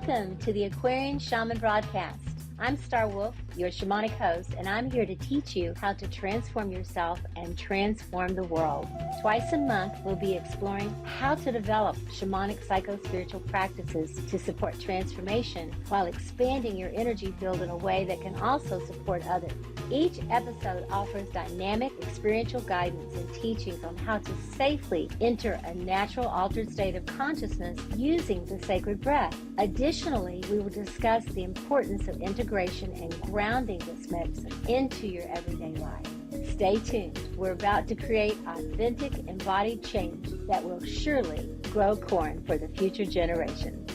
Welcome to the Aquarian Shaman broadcast. I'm Star Wolf, your shamanic host, and I'm here to teach you how to transform yourself and transform the world. Twice a month, we'll be exploring how to develop shamanic psycho-spiritual practices to support transformation while expanding your energy field in a way that can also support others. Each episode offers dynamic experiential guidance and teachings on how to safely enter a natural altered state of consciousness using the sacred breath. Additionally, we will discuss the importance of integration and grounding this medicine into your everyday life. Stay tuned. We're about to create authentic, embodied change that will surely grow corn for the future generations.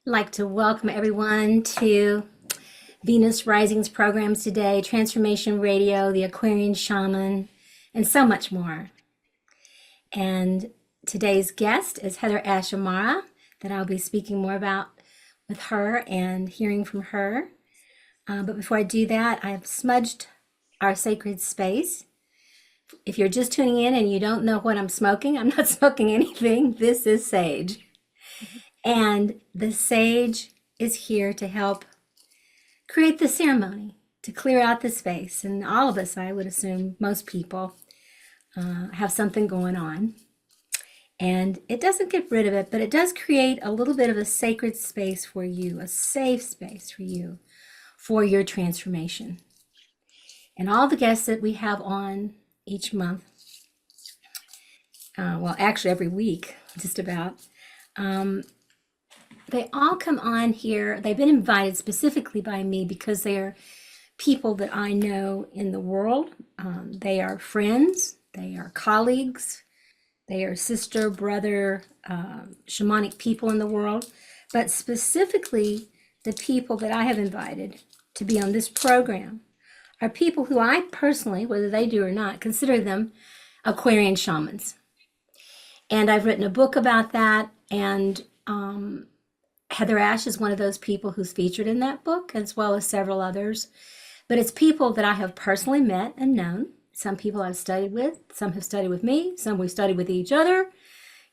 I'd like to welcome everyone to Venus Rising's programs today, Transformation Radio, the Aquarian Shaman, and so much more. And today's guest is HeatherAsh Amara, that I'll be speaking more about with her and hearing from her. But before I do that, I've smudged our sacred space. If you're just tuning in and you don't know what I'm smoking, I'm not smoking anything. This is sage. And the sage is here to help create the ceremony, to clear out the space. And all of us, I would assume, most people have something going on. And it doesn't get rid of it, but it does create a little bit of a sacred space for you, a safe space for you, for your transformation. And all the guests that we have on each month, well, actually every week, just about, they all come on here. They've been invited specifically by me because they are people that I know in the world. They are friends, they are colleagues, they are sister, brother, shamanic people in the world. But specifically, the people that I have invited to be on this program are people who I personally, whether they do or not, consider them Aquarian shamans. And I've written a book about that, and HeatherAsh is one of those people who's featured in that book, as well as several others. But it's people that I have personally met and known. Some people I've studied with, some have studied with me, some we've studied with each other.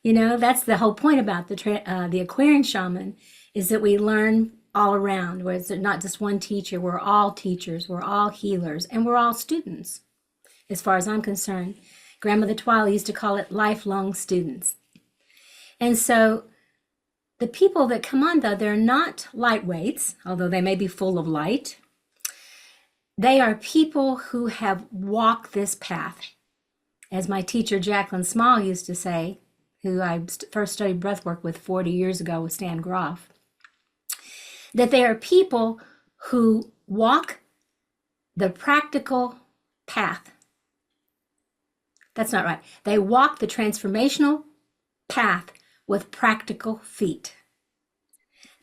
You know, that's the whole point about the Aquarian Shaman, is that we learn all around, where it's not just one teacher. We're all teachers, we're all healers, and we're all students, as far as I'm concerned. Grandmother Twila used to call it lifelong students. And so the people that come on, though, they're not lightweights, although they may be full of light. They are people who have walked this path. As my teacher, Jacqueline Small, used to say, who I first studied breathwork with 40 years ago with Stan Groff, that they are people who walk the practical path. That's not right. They walk the transformational path with practical feet.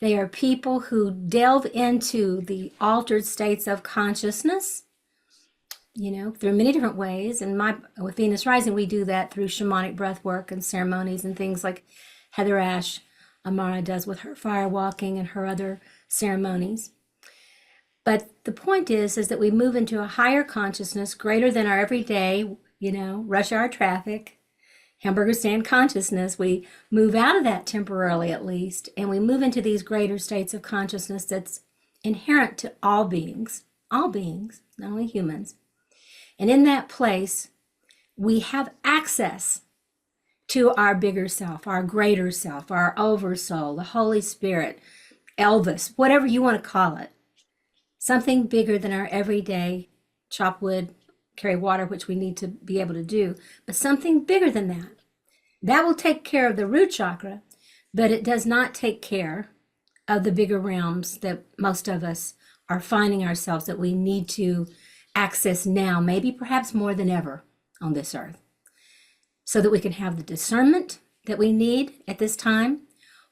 They are people who delve into the altered states of consciousness, you know, through many different ways. And with Venus Rising, we do that through shamanic breath work and ceremonies and things like HeatherAsh Amara does with her fire walking and her other ceremonies. But the point is that we move into a higher consciousness, greater than our everyday, you know, rush hour traffic, hamburger stand consciousness. We move out of that temporarily, at least, and we move into these greater states of consciousness that's inherent to all beings, not only humans. And in that place, we have access to our bigger self, our greater self, our oversoul, the Holy Spirit, Elvis, whatever you want to call it. Something bigger than our everyday chop wood, carry water, which we need to be able to do, but something bigger than that. That will take care of the root chakra, but it does not take care of the bigger realms that most of us are finding ourselves that we need to access now, maybe perhaps more than ever on this earth, so that we can have the discernment that we need at this time,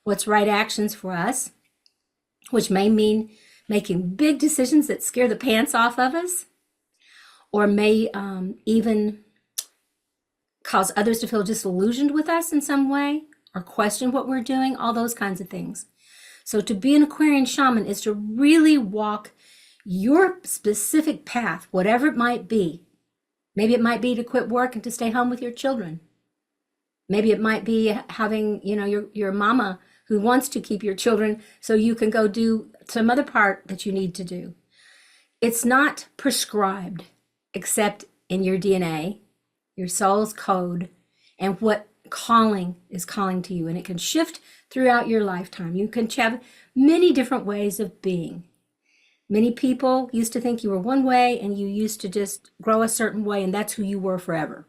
what's right actions for us, which may mean making big decisions that scare the pants off of us, or may even cause others to feel disillusioned with us in some way, or question what we're doing, all those kinds of things. So to be an Aquarian shaman is to really walk your specific path, whatever it might be. Maybe it might be to quit work and to stay home with your children. Maybe it might be having, your mama who wants to keep your children so you can go do some other part that you need to do. It's not prescribed except in your DNA, your soul's code, and what calling is calling to you. And it can shift throughout your lifetime. You can have many different ways of being. Many people used to think you were one way and you used to just grow a certain way, and that's who you were forever.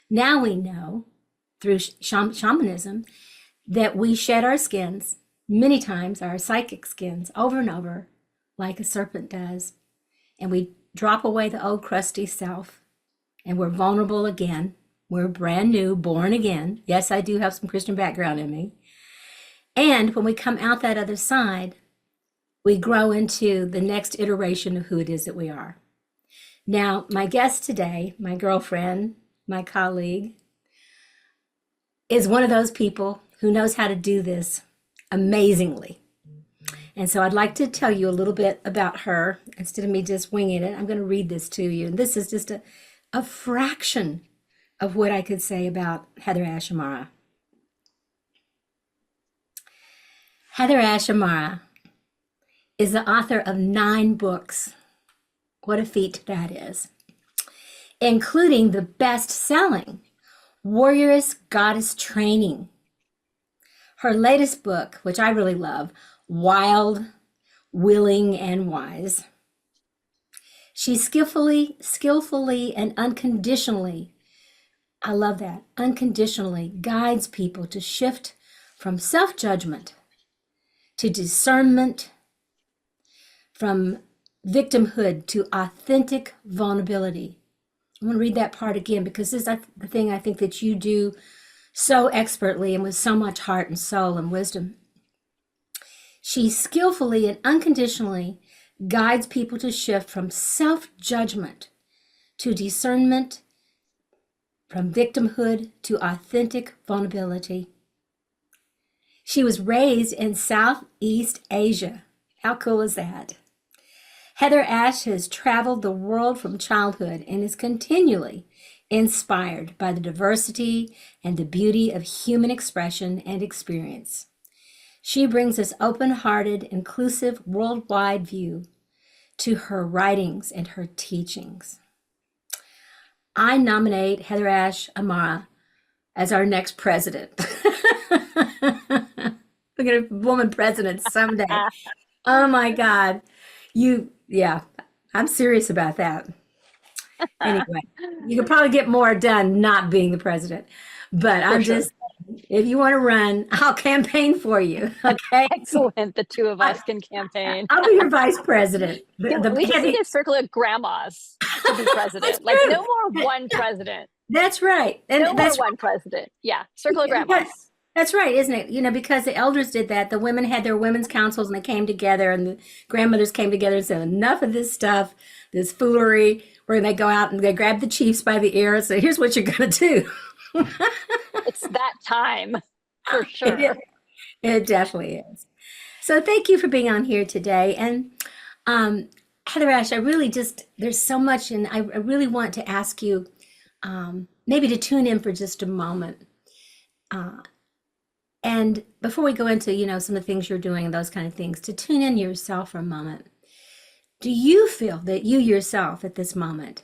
Now we know through shamanism that we shed our skins many times, our psychic skins, over and over, like a serpent does. And we drop away the old crusty self, and we're vulnerable again. We're brand new, born again. Yes, I do have some Christian background in me. And when we come out that other side, we grow into the next iteration of who it is that we are. Now, my guest today, my girlfriend, my colleague, is one of those people who knows how to do this amazingly. And so I'd like to tell you a little bit about her instead of me just winging it. I'm going to read this to you. And this is just a fraction of what I could say about HeatherAsh Amara. HeatherAsh Amara is the author of 9 books. What a feat that is. Including the best-selling Warrioress Goddess Training. Her latest book, which I really love, Wild, Willing, and Wise. She skillfully, and unconditionally, I love that, unconditionally guides people to shift from self-judgment to discernment, from victimhood to authentic vulnerability. I want to read that part again because this is the thing I think that you do so expertly and with so much heart and soul and wisdom. She skillfully and unconditionally guides people to shift from self-judgment to discernment, from victimhood to authentic vulnerability. She was raised in Southeast Asia. How cool is that? HeatherAsh has traveled the world from childhood and is continually inspired by the diversity and the beauty of human expression and experience. She brings this open-hearted, inclusive, worldwide view to her writings and her teachings. I nominate HeatherAsh Amara as our next president. We're going to have a woman president someday. Oh my God. Yeah, I'm serious about that. Anyway, you could probably get more done not being the president. But I'm sure. just, if you want to run, I'll campaign for you. Okay. Excellent. The two of us can campaign. I'll be your vice president. We just need a circle of grandmas to be president. Like no more one president. That's right. And No that's more one president. Yeah. Circle of Yeah, grandmas. That's right, isn't it? Because the elders did that. The women had their women's councils and they came together, and the grandmothers came together and said, enough of this stuff, this foolery, where they go out and they grab the chiefs by the ear and say, here's what you're going to do. It's that time for sure. It definitely is. So thank you for being on here today. And HeatherAsh, I really there's so much, and I really want to ask you maybe to tune in for just a moment. And before we go into, some of the things you're doing and those kind of things, to tune in yourself for a moment. Do you feel that you yourself at this moment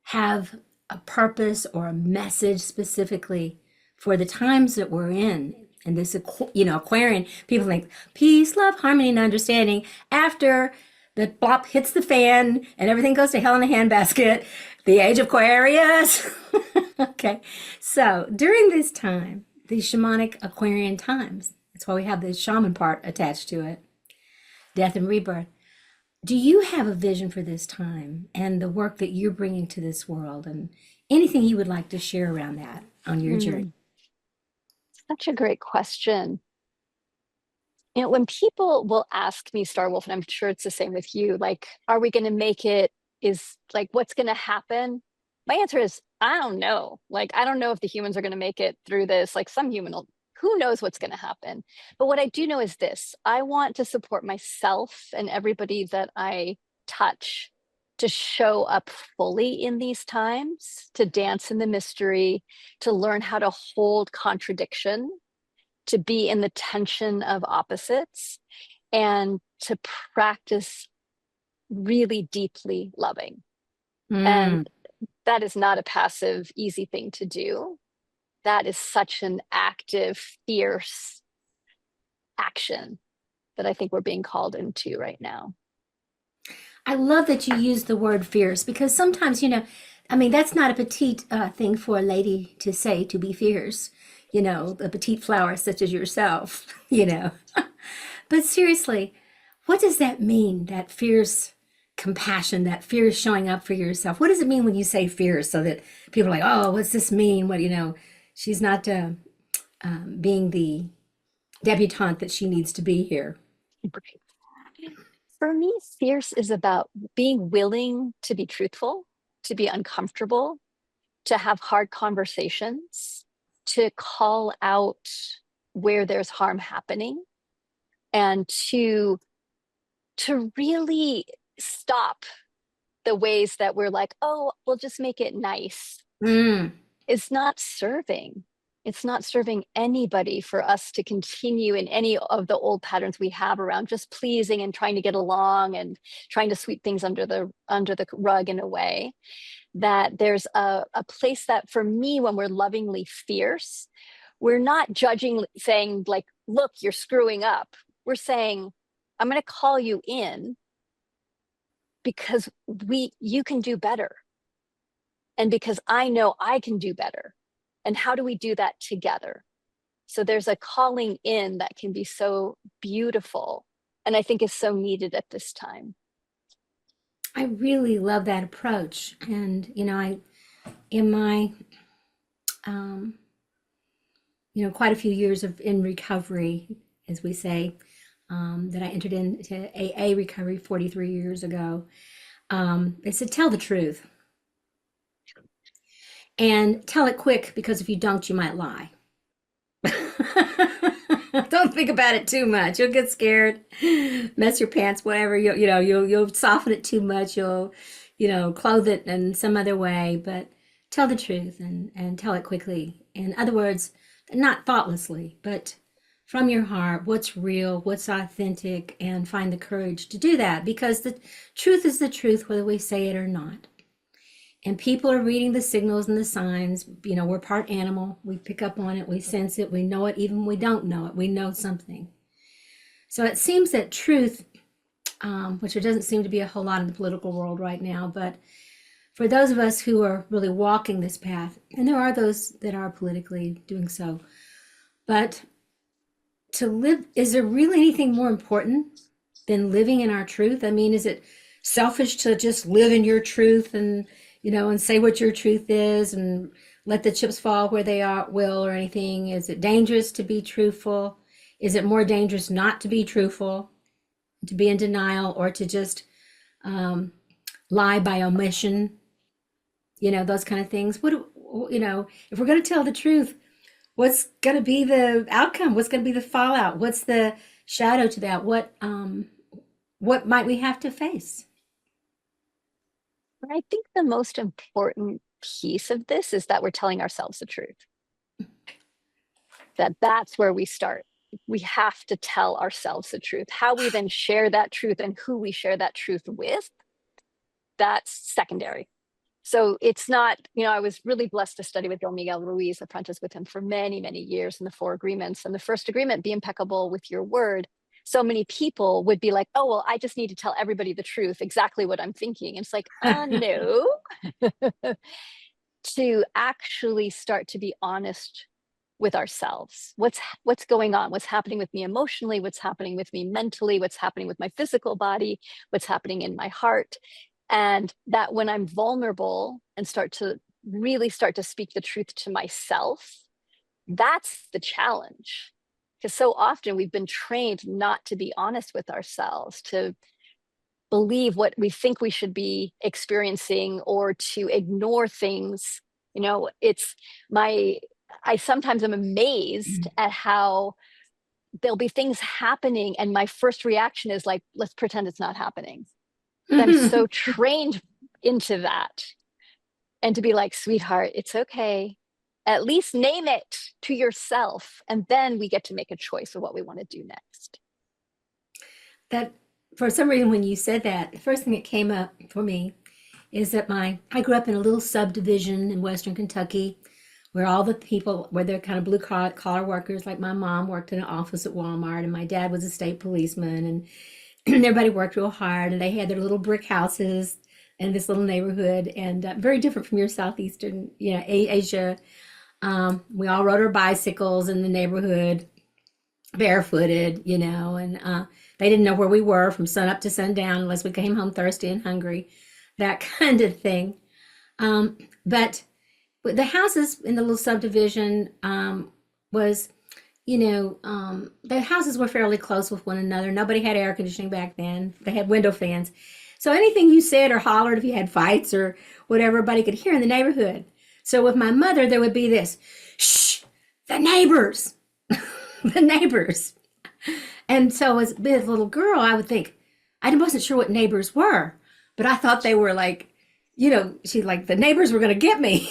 have a purpose or a message specifically for the times that we're in? And this, Aquarian, people think peace, love, harmony, and understanding. After the blop hits the fan and everything goes to hell in a handbasket, the age of Aquarius. Okay. So during this time, the shamanic Aquarian times, that's why we have the shaman part attached to it, death and rebirth. Do you have a vision for this time and the work that you're bringing to this world, and anything you would like to share around that on your journey? Such a great question. When people will ask me, Starwolf, and I'm sure it's the same with you, like, are we going to make it? Is like, what's going to happen? My answer is, I don't know. Like, I don't know if the humans are going to make it through this. Like some human will, who knows what's going to happen? But what I do know is this: I want to support myself and everybody that I touch to show up fully in these times, to dance in the mystery, to learn how to hold contradiction, to be in the tension of opposites, and to practice really deeply loving. And Mm. that is not a passive, easy thing to do. That is such an active, fierce action that I think we're being called into right now. I love that you use the word fierce because sometimes, I mean, that's not a petite thing for a lady to say, to be fierce, a petite flower such as yourself, But seriously, what does that mean? That fierce compassion, that fierce showing up for yourself. What does it mean when you say fierce so that people are like, oh, what's this mean? She's not being the debutante that she needs to be here. For me, fierce is about being willing to be truthful, to be uncomfortable, to have hard conversations, to call out where there's harm happening, and to really stop the ways that we're like, oh, we'll just make it nice. Mm. It's not serving. It's not serving anybody for us to continue in any of the old patterns we have around just pleasing and trying to get along and trying to sweep things under the rug in a way. That there's a place that for me, when we're lovingly fierce, we're not judging, saying like, look, you're screwing up. We're saying, I'm going to call you in because you can do better. And because I know I can do better. And how do we do that together? So there's a calling in that can be so beautiful, and I think is so needed at this time. I really love that approach. And, in my, um, quite a few years in recovery, as we say, that I entered into AA recovery 43 years ago, they said, tell the truth and tell it quick because if you don't, you might lie. Don't think about it too much. You'll get scared, mess your pants, whatever. You'll soften it too much. You'll, clothe it in some other way. But tell the truth and tell it quickly. In other words, not thoughtlessly, but from your heart. What's real? What's authentic? And find the courage to do that because the truth is the truth, whether we say it or not. And people are reading the signals and the signs. We're part animal. We pick up on it. We sense it. We know it. Even when we don't know it, we know something. So it seems that truth, which there doesn't seem to be a whole lot in the political world right now, but for those of us who are really walking this path, and there are those that are politically doing so, but to live, is there really anything more important than living in our truth? I mean, is it selfish to just live in your truth and and say what your truth is and let the chips fall where they will or anything? Is it dangerous to be truthful? Is it more dangerous not to be truthful, to be in denial, or to just lie by omission? Those kind of things. If we're going to tell the truth, what's going to be the outcome? What's going to be the fallout? What's the shadow to that? What might we have to face? I think the most important piece of this is that we're telling ourselves the truth. That's where we start. We have to tell ourselves the truth. How we then share that truth and who we share that truth with, that's secondary. So it's not, I was really blessed to study with Miguel Ruiz, apprentice with him for many, many years in the 4 agreements. And the first agreement, be impeccable with your word. So many people would be like, oh, well, I just need to tell everybody the truth, exactly what I'm thinking. And it's like, no. To actually start to be honest with ourselves. What's going on? What's happening with me emotionally? What's happening with me mentally? What's happening with my physical body? What's happening in my heart? And that when I'm vulnerable and really start to speak the truth to myself, that's the challenge. Because so often we've been trained not to be honest with ourselves, to believe what we think we should be experiencing, or to ignore things. I sometimes am amazed at how there'll be things happening and my first reaction is like, let's pretend it's not happening. I'm so trained into that. And to be like, sweetheart, it's okay. At least name it to yourself. And then we get to make a choice of what we want to do next. That for some reason when you said that, the first thing that came up for me is that I grew up in a little subdivision in Western Kentucky where all the people where they're kind of blue collar workers. Like my mom worked in an office at Walmart, and my dad was a state policeman, and everybody worked real hard, and they had their little brick houses in this little neighborhood, and very different from your southeastern, Asia. We all rode our bicycles in the neighborhood, barefooted, and they didn't know where we were from sun up to sundown unless we came home thirsty and hungry, that kind of thing. But the houses in the little subdivision was, the houses were fairly close with one another. Nobody had air conditioning back then. They had window fans. So anything you said or hollered, if you had fights or whatever, everybody could hear in the neighborhood. So with my mother, there would be this, shh, the neighbors, the neighbors. And so as a little girl, I would think, I wasn't sure what neighbors were, but I thought they were like, she like the neighbors were going to get me.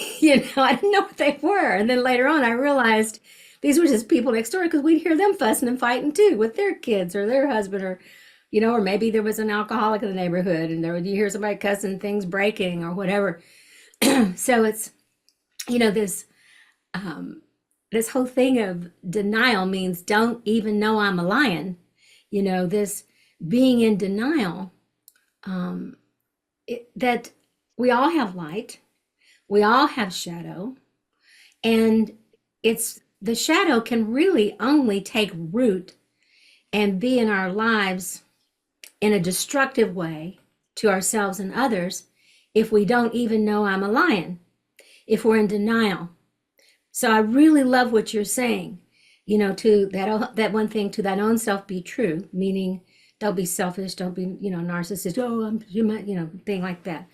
I didn't know what they were. And then later on, I realized these were just people next door because we'd hear them fussing and fighting too with their kids or their husband or maybe there was an alcoholic in the neighborhood and you hear somebody cussing, things breaking or whatever. So it's, this, this whole thing of denial means don't even know I'm a lion. This being in denial, that we all have light, we all have shadow, and the shadow can really only take root and be in our lives in a destructive way to ourselves and others if we don't even know I'm a lion, if we're in denial. So I really love what you're saying, to that one thing, to that own self be true, meaning don't be selfish, don't be, narcissist, thing like that.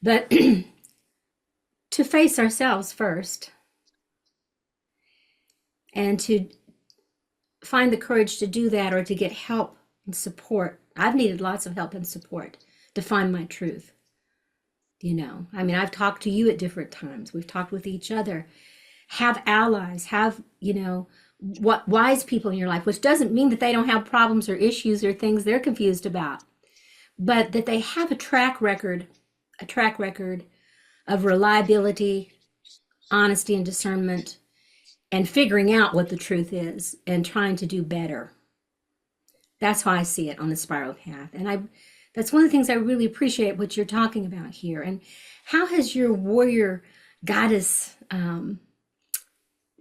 But to face ourselves first and to find the courage to do that or to get help and support. I've needed lots of help and support to find my truth. I've talked to you at different times. We've talked with each other. Have allies, have, what wise people in your life, which doesn't mean that they don't have problems or issues or things they're confused about, but that they have a track record of reliability, honesty, and discernment, and figuring out what the truth is and trying to do better. That's how I see it on the spiral path. And that's one of the things I really appreciate what you're talking about here. And how has your warrior goddess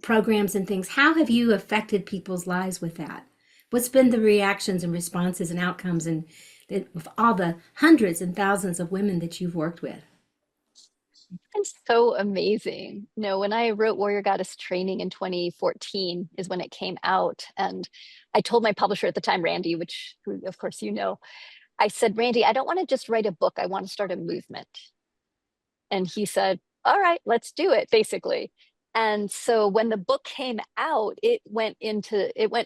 programs and things, how have you affected people's lives with that? What's been the reactions and responses and outcomes and with all the hundreds and thousands of women that you've worked with? It's so amazing. When I wrote Warrior Goddess Training in 2014 is when it came out. And I told my publisher at the time, Randy, who of course I said, Randy, I don't want to just write a book. I want to start a movement. And he said, all right, let's do it, basically. And so when the book came out, it went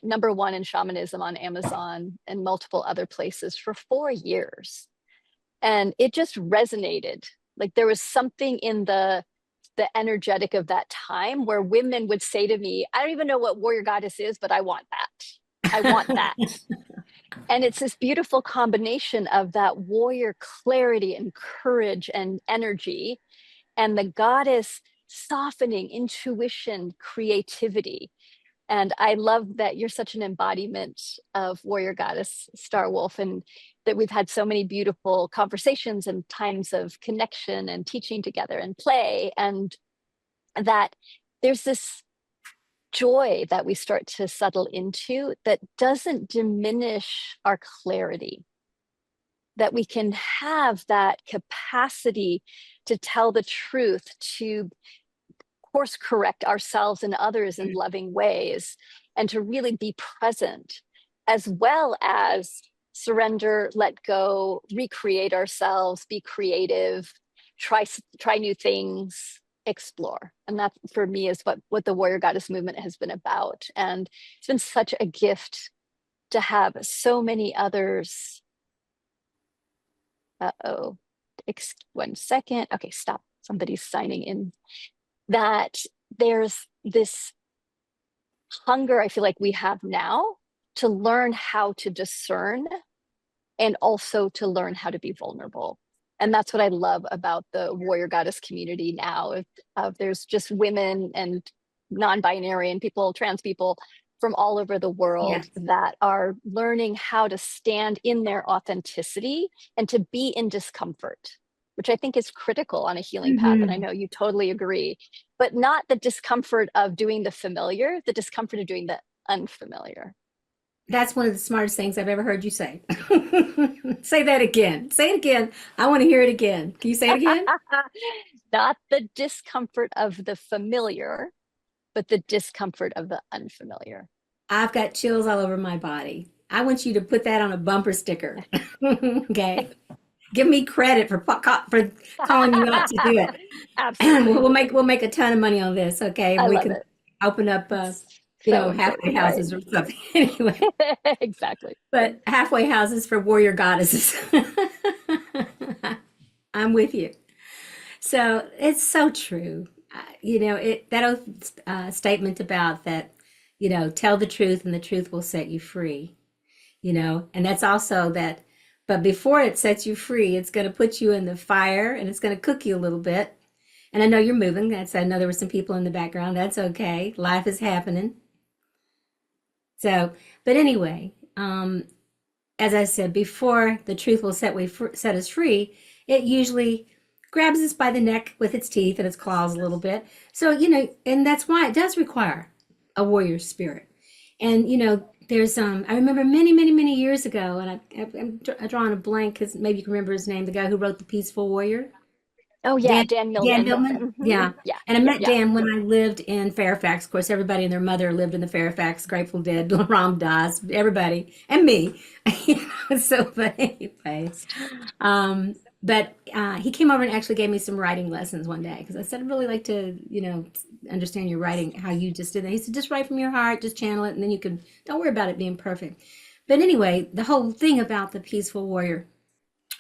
number one in shamanism on Amazon and multiple other places for 4 years. And it just resonated. Like there was something in the energetic of that time where women would say to me, I don't even know what warrior goddess is, but I want that. I want that. And it's this beautiful combination of that warrior clarity and courage and energy, and the goddess softening, intuition, creativity. And I love that you're such an embodiment of warrior goddess Star Wolf, and that we've had so many beautiful conversations and times of connection and teaching together and play, and that there's this joy that we start to settle into that doesn't diminish our clarity, that we can have that capacity to tell the truth, to course correct ourselves and others in loving ways, and to really be present, as well as surrender, let go, recreate ourselves, be creative, try new things, explore. And that for me is what the warrior goddess movement has been about. And it's been such a gift to have so many others Uh-oh. 1 second. Okay, stop. Somebody's signing in. That there's this hunger I feel like we have now to learn how to discern and also to learn how to be vulnerable. And that's what I love about the warrior goddess community now. If there's just women and non-binary and people, trans people from all over the world Yes. that are learning how to stand in their authenticity and to be in discomfort, which I think is critical on a healing path. And I Mhm. know you totally agree, but not the discomfort of doing the familiar, the discomfort of doing the unfamiliar. That's one of the smartest things I've ever heard you say. Say that again. Say it again. I want to hear it again. Can you say it again? Not the discomfort of the familiar, but the discomfort of the unfamiliar. I've got chills all over my body. I want you to put that on a bumper sticker. Okay. Give me credit for calling you out to do it. Absolutely. We'll make a ton of money on this, okay? I We love can it. open up It's so halfway important, right? houses or something. Anyway, Exactly. but halfway houses for warrior goddesses. I'm with you. So it's so true. That old statement about that, tell the truth and the truth will set you free, and that's also that, but before it sets you free, it's going to put you in the fire and it's going to cook you a little bit. And I know you're moving. I know there were some people in the background. That's okay. Life is happening. So, but anyway, as I said before, the truth will set us free. It usually grabs us by the neck with its teeth and its claws a little bit. So, and that's why it does require a warrior spirit. And, there's I remember many, many, many years ago, and I'm drawing a blank because maybe you can remember his name, the guy who wrote The Peaceful Warrior. Oh yeah, Dan Dan Dan Millman. Billman? Yeah. Yeah, And I met yeah. Dan when I lived in Fairfax. Of course, everybody and their mother lived in the Fairfax, Grateful Dead, Ram Dass, everybody, and me. So, but anyway, he came over and actually gave me some writing lessons one day because I said I'd really like to, understand your writing, how you just did that. He said, just write from your heart, just channel it, and then don't worry about it being perfect. But anyway, the whole thing about the peaceful warrior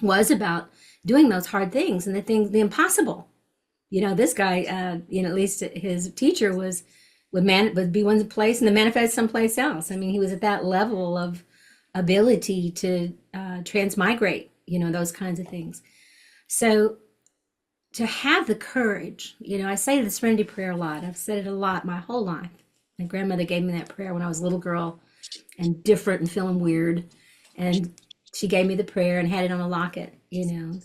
was about doing those hard things and the impossible. This guy, at least his teacher would be one place and then manifest someplace else. I mean, he was at that level of ability to transmigrate, those kinds of things. So to have the courage, I say the serenity prayer a lot. I've said it a lot my whole life. My grandmother gave me that prayer when I was a little girl and different and feeling weird. And she gave me the prayer and had it on a locket, and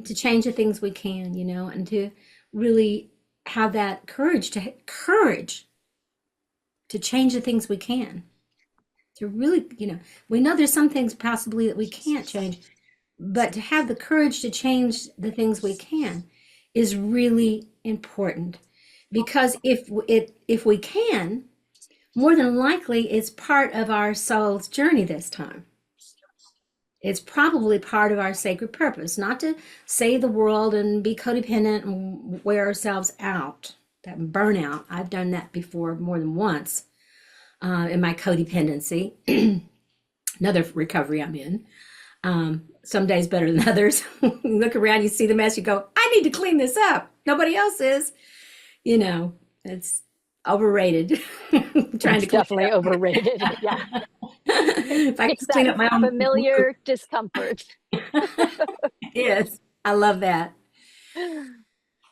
to change the things we can, and to really have that courage to change the things we can. To really, we know there's some things possibly that we can't change, but to have the courage to change the things we can is really important because if we can, more than likely it's part of our soul's journey this time. It's probably part of our sacred purpose, not to save the world and be codependent and wear ourselves out. That burnout, I've done that before more than once in my codependency. Another recovery I'm in. Some days better than others. You look around, you see the mess, you go, I need to clean this up. Nobody else is. It's overrated. Trying It's to clean definitely overrated. Yeah. it up. If I It's could that clean up my own familiar discomfort. yes, I love that.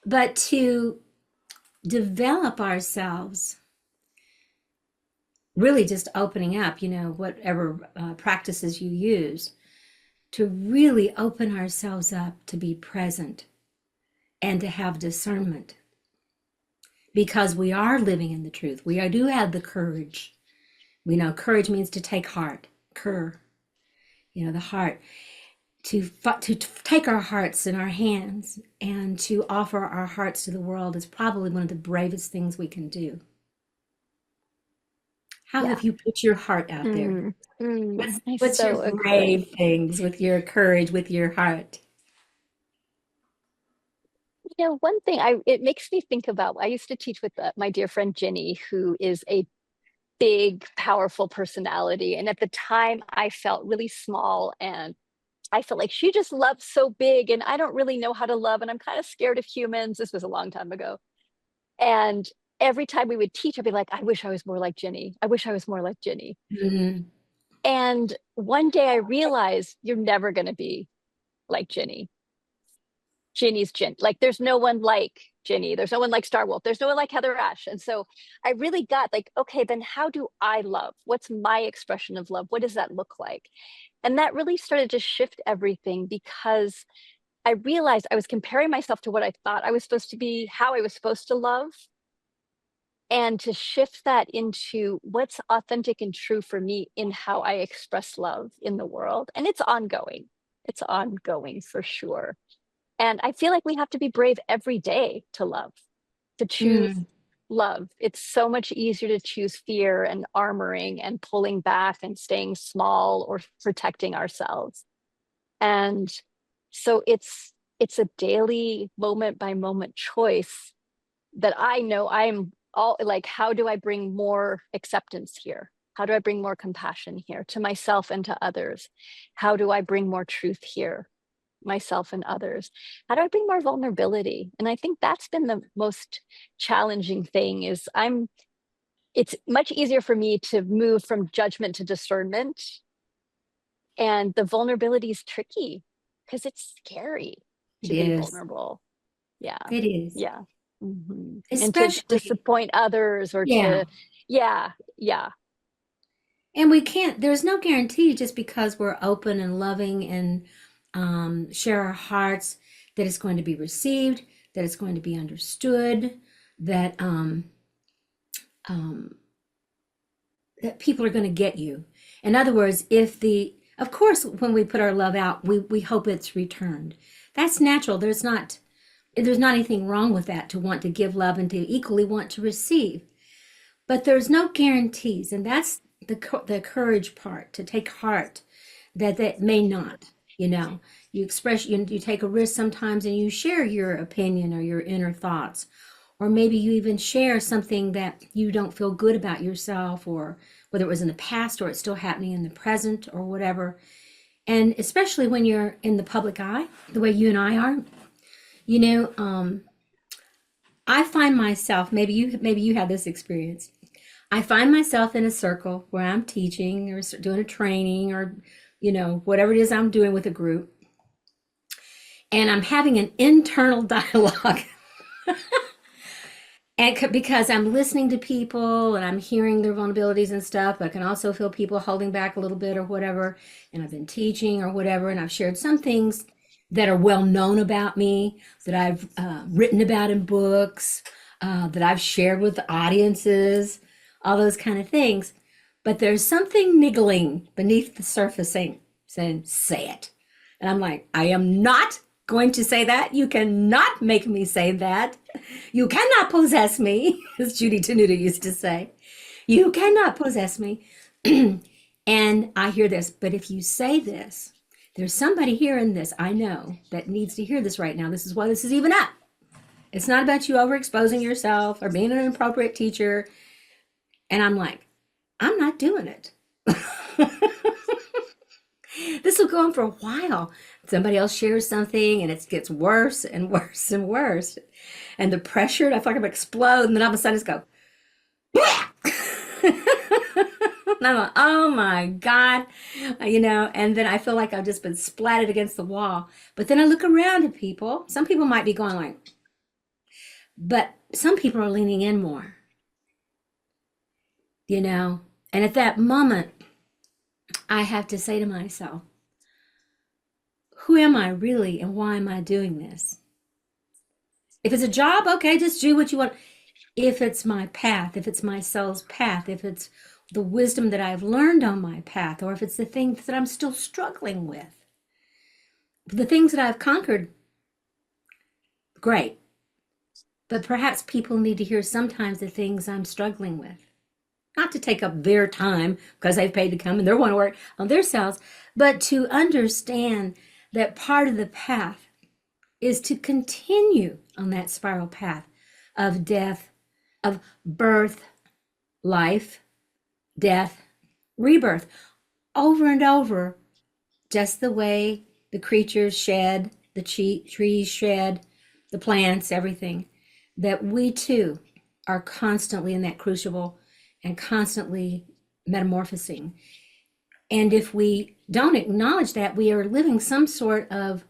But to develop ourselves, really just opening up, whatever practices you use, to really open ourselves up to be present and to have discernment because we are living in the truth. Do have the courage. We know courage means to take heart, the heart. To take our hearts in our hands and to offer our hearts to the world is probably one of the bravest things we can do. How Yeah. have you put your heart out there? I What's your so agree. brave things with your courage, with your heart? One thing it makes me think about, I used to teach with my dear friend Jenny, who is a big, powerful personality. And at the time I felt really small and I felt like she just loves so big and I don't really know how to love and I'm kind of scared of humans. This was a long time ago. And every time we would teach, I'd be like, I wish I was more like Jenny. I wish I was more like Jenny. Mhm. And one day I realized you're never going to be like Jenny. Ginny's Jen. Like there's no one like Ginny. There's no one like Starwolf. There's no one like HeatherAsh. And so I really got like, okay, then how do I love? What's my expression of love? What does that look like? And that really started to shift everything because I realized I was comparing myself to what I thought I was supposed to be, how I was supposed to love, and to shift that into what's authentic and true for me in how I express love in the world. And it's ongoing. It's ongoing for sure. And I feel like we have to be brave every day to love, to choose Mm. love. It's so much easier to choose fear and armoring and pulling back and staying small or protecting ourselves. And so it's a daily moment by moment choice that I know I'm all like, how do I bring more acceptance here? How do I bring more compassion here to myself and to others? How do I bring more truth here, myself and others? How do I bring more vulnerability? And I think that's been the most challenging thing is it's much easier for me to move from judgment to discernment. And the vulnerability is tricky because it's scary It to be is. vulnerable. Yeah. It is. Yeah. And to Especially, disappoint others or yeah. to, yeah, yeah, And we can't, there's no guarantee just because we're open and loving and share our hearts that it's going to be received, that it's going to be understood, that um, that people are going to get you. In other words, of course, when we put our love out, we hope it's returned. That's natural. There's not anything wrong with that to want to give love and to equally want to receive. But there's no guarantees, and that's the courage part to take heart that may not. You take a risk sometimes, and you share your opinion or your inner thoughts, or maybe you even share something that you don't feel good about yourself, or whether it was in the past or it's still happening in the present or whatever. And especially when you're in the public eye, the way you and I are, you know, I find myself, maybe you had this experience. I find myself in a circle where I'm teaching or doing a training or, whatever it is I'm doing with a group, and I'm having an internal dialogue. And because I'm listening to people and I'm hearing their vulnerabilities and stuff, I can also feel people holding back a little bit or whatever. And I've been teaching or whatever, and I've shared some things that are well known about me, that I've written about in books, that I've shared with audiences, all those kind of things. But there's something niggling beneath the surfacing saying, say it. And I'm like, I am not going to say that. You cannot make me say that. You cannot possess me, as Judy Tenuta used to say. You cannot possess me. And I hear this, but if you say this, there's somebody hearing this, I know, that needs to hear this right now. This is why this is even up. It's not about you overexposing yourself or being an inappropriate teacher. And I'm like, I'm not doing it. This will go on for a while. Somebody else shares something and it gets worse and worse and worse. And the pressure, I feel like I'm gonna explode, and then all of a sudden it's go, and I'm like, oh my God, and then I feel like I've just been splatted against the wall. But then I look around at people. Some people might be going like, but some people are leaning in more, you know? And at that moment, I have to say to myself, who am I really and why am I doing this? If it's a job, okay, just do what you want. If it's my path, if it's my soul's path, if it's the wisdom that I've learned on my path, or if it's the things that I'm still struggling with, the things that I've conquered, great. But perhaps people need to hear sometimes the things I'm struggling with. Not to take up their time because they've paid to come and they want to work on their selves, but to understand that part of the path is to continue on that spiral path of death, of birth, life, death, rebirth, over and over, just the way the creatures shed, the trees shed, the plants, everything, that we too are constantly in that crucible and constantly metamorphosing. And if we don't acknowledge that, we are living some sort of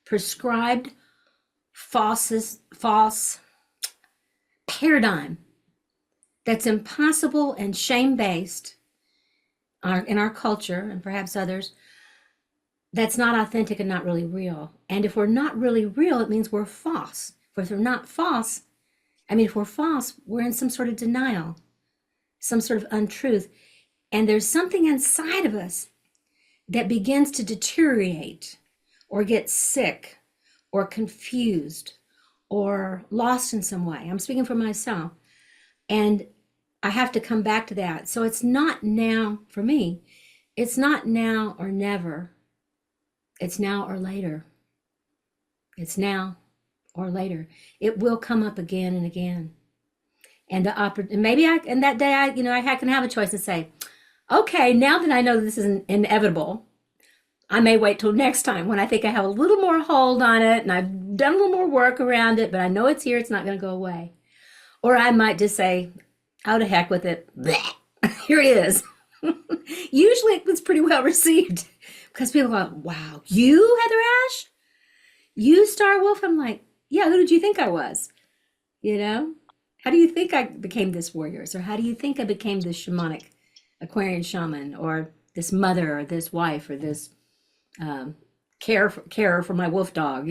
prescribed false paradigm that's impossible and shame-based in our culture and perhaps others, that's not authentic and not really real. And if we're not really real, it means we're false. If we're not false, if we're false, we're in some sort of denial, some sort of untruth. And there's something inside of us that begins to deteriorate or get sick or confused or lost in some way. I'm speaking for myself. And I have to come back to that. So it's not now for me. It's not now or never. It's now or later. It's now or later. It will come up again and again. And maybe that day I can have a choice and say, okay, now that I know this is inevitable, I may wait till next time when I think I have a little more hold on it and I've done a little more work around it, but I know it's here, it's not going to go away. Or I might just say, oh, to heck with it. Blech. Here it is. Usually it was pretty well received because people go, wow, you, HeatherAsh? You, Star Wolf? I'm like, yeah, who did you think I was? How do you think I became this warrior? Or how do you think I became this shamanic Aquarian shaman, or this mother, or this wife, or this carer for my wolf dog?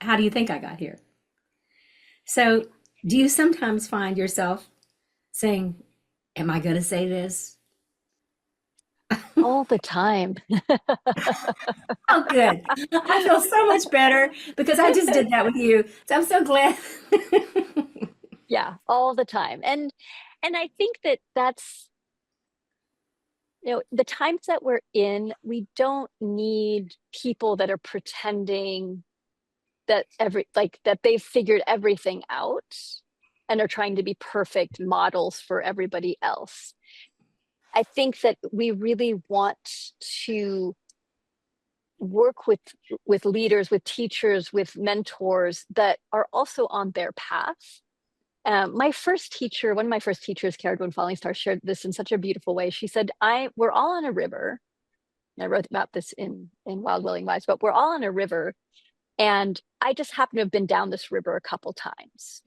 How do you think I got here? So do you sometimes find yourself saying, am I going to say this? All the time. Oh, good. I feel so much better because I just did that with you. So I'm so glad. Yeah, all the time. And I think that's the times that we're in, we don't need people that are pretending that that they've figured everything out and are trying to be perfect models for everybody else. I think that we really want to work with leaders, with teachers, with mentors that are also on their path. My first teacher, one of my first teachers, Carolyn Falling Star, shared this in such a beautiful way. She said, we're all on a river. And I wrote about this in Wild Willing Wise, but we're all on a river. And I just happen to have been down this river a couple times.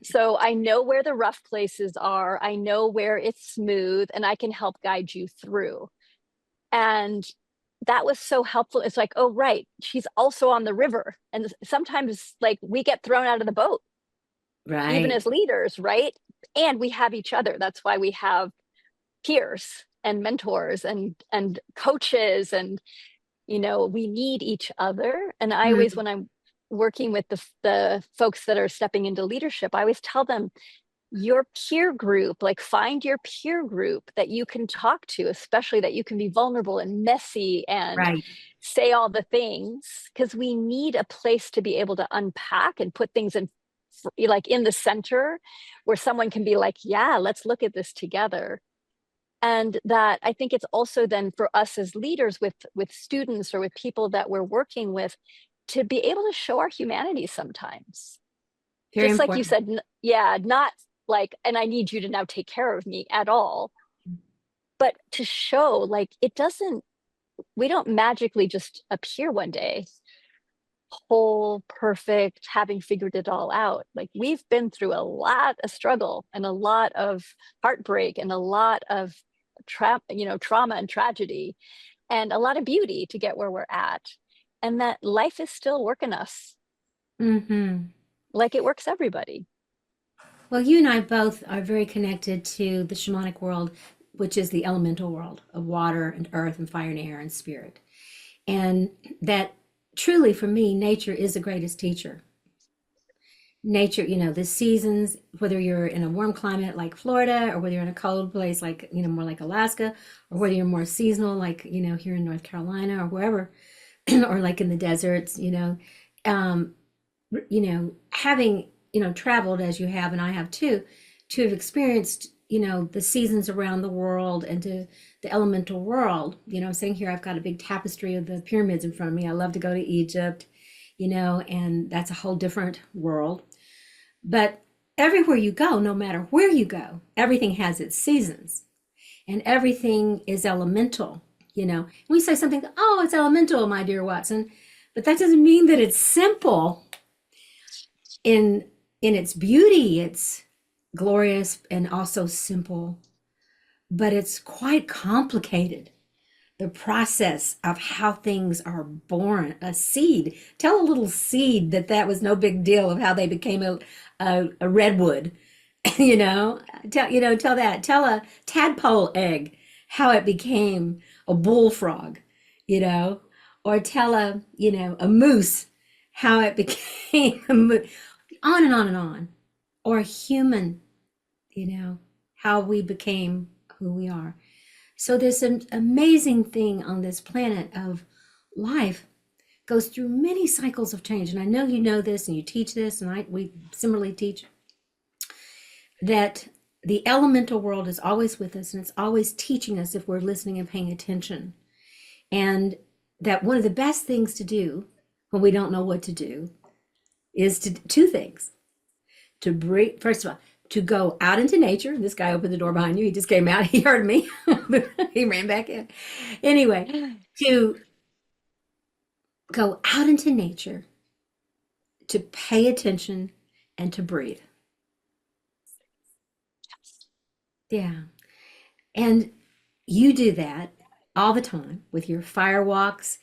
So I know where the rough places are. I know where it's smooth, and I can help guide you through. And that was so helpful. It's like, oh, right, she's also on the river. And sometimes we get thrown out of the boat, Right. even as leaders, right? And we have each other. That's why we have peers and mentors and coaches, and we need each other. And I always, when I'm working with the folks that are stepping into leadership, I always tell them, your peer group, find your peer group that you can talk to, especially that you can be vulnerable and messy and Right. say all the things, because we need a place to be able to unpack and put things in the center where someone can be like, yeah, let's look at this together. And that, I think it's also then for us as leaders with students or with people that we're working with, to be able to show our humanity sometimes. Very Just like you important. said, yeah, not and I need you to now take care of me at all, but to show we don't magically just appear one day whole, perfect, having figured it all out. We've been through a lot of struggle and a lot of heartbreak and a lot of trauma and tragedy and a lot of beauty to get where we're at. And that life is still working us like it works everybody. Well, you and I both are very connected to the shamanic world, which is the elemental world of water and earth and fire and air and spirit. And that truly, for me, nature is the greatest teacher. Nature, the seasons, whether you're in a warm climate like Florida, or whether you're in a cold place like, more like Alaska, or whether you're more seasonal like, here in North Carolina or wherever, or like in the deserts, having, traveled as you have, and I have too, to have experienced, the seasons around the world and to the elemental world. I'm sitting here, I've got a big tapestry of the pyramids in front of me. I love to go to Egypt, and that's a whole different world. But everywhere you go, no matter where you go, everything has its seasons and everything is elemental. We say something, oh, it's elemental, my dear Watson, but that doesn't mean that it's simple in its beauty. It's glorious and also simple, but it's quite complicated. The process of how things are born, a seed. Tell a little seed that was no big deal of how they became a redwood. Tell that. Tell a tadpole egg how it became a bullfrog, you know, or tell a moose how it became a moose, on and on and on. Or a human, how we became who we are. So this amazing thing on this planet of life goes through many cycles of change. And I know you know this and you teach this, and we similarly teach that the elemental world is always with us and it's always teaching us if we're listening and paying attention. And that one of the best things to do when we don't know what to do is two things. To bring, first of all, to go out into nature. This guy opened the door behind you. He just came out. He heard me. He ran back in. Anyway, to go out into nature, to pay attention, and to breathe. Yeah. And you do that all the time with your fire walks.